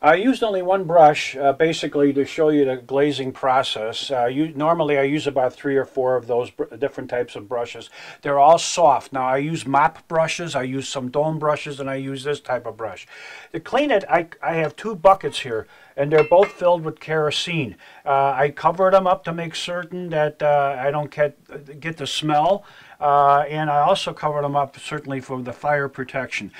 I used only one brush, basically to show you the glazing process. Normally I use about 3 or 4 of those different types of brushes. They're all soft. Now I use mop brushes, I use some dome brushes, and I use this type of brush. To clean it, I have 2 buckets here, and they're both filled with kerosene. I covered them up to make certain that I don't get the smell. And I also covered them up certainly for the fire protection.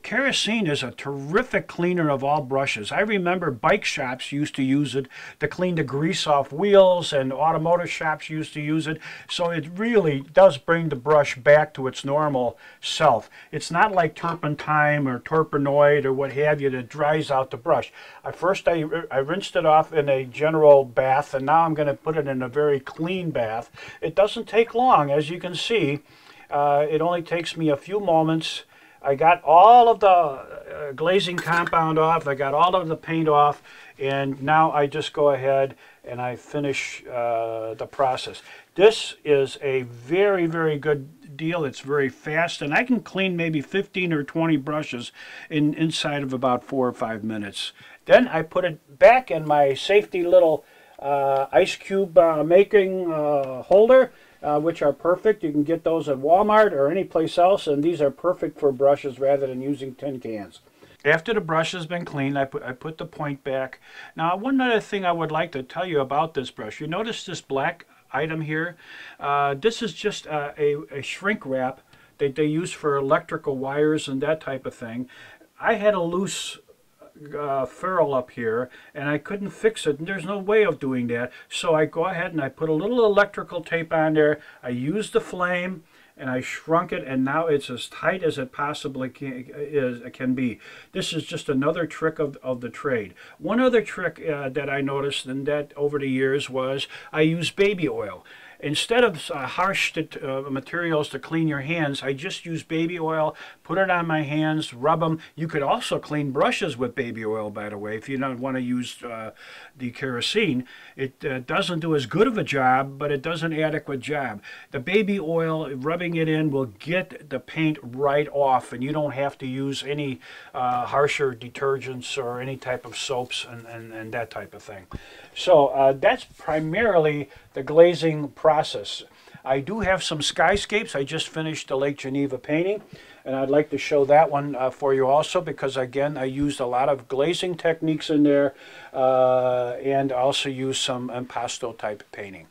Kerosene is a terrific cleaner of all brushes. I remember bike shops used to use it to clean the grease off wheels, and automotive shops used to use it. So it really does bring the brush back to its normal self. It's not like turpentine or turpenoid or what have you that dries out the brush. First I rinsed it off in a general bath, and now I'm going to put it in a very clean bath. It doesn't take long, as you can see. It only takes me a few moments. I got all of the glazing compound off. I got all of the paint off, and now I just go ahead and I finish the process. This is a very, very good deal. It's very fast, and I can clean maybe 15 or 20 brushes inside of about 4 or 5 minutes. Then I put it back in my safety little ice cube making holder, which are perfect. You can get those at Walmart or any place else, and these are perfect for brushes rather than using tin cans. After the brush has been cleaned, I put the point back. Now, one other thing I would like to tell you about this brush. You notice this black item here? This is just a shrink wrap that they use for electrical wires and that type of thing. I had a loose ferrule up here, and I couldn't fix it, and there's no way of doing that, so I go ahead and I put a little electrical tape on there. I used the flame and I shrunk it, and now it's as tight as it possibly can be. This is just another trick of the trade. One other trick that I noticed and that over the years was I use baby oil. Instead of harsh materials to clean your hands, I just use baby oil, put it on my hands, rub them. You could also clean brushes with baby oil, by the way, if you don't want to use the kerosene. It doesn't do as good of a job, but it does an adequate job. The baby oil, rubbing it in, will get the paint right off, and you don't have to use any harsher detergents or any type of soaps and that type of thing. So that's primarily the glazing process. I do have some skyscapes. I just finished the Lake Geneva painting, and I'd like to show that one for you also, because again I used a lot of glazing techniques in there, and also used some impasto type painting.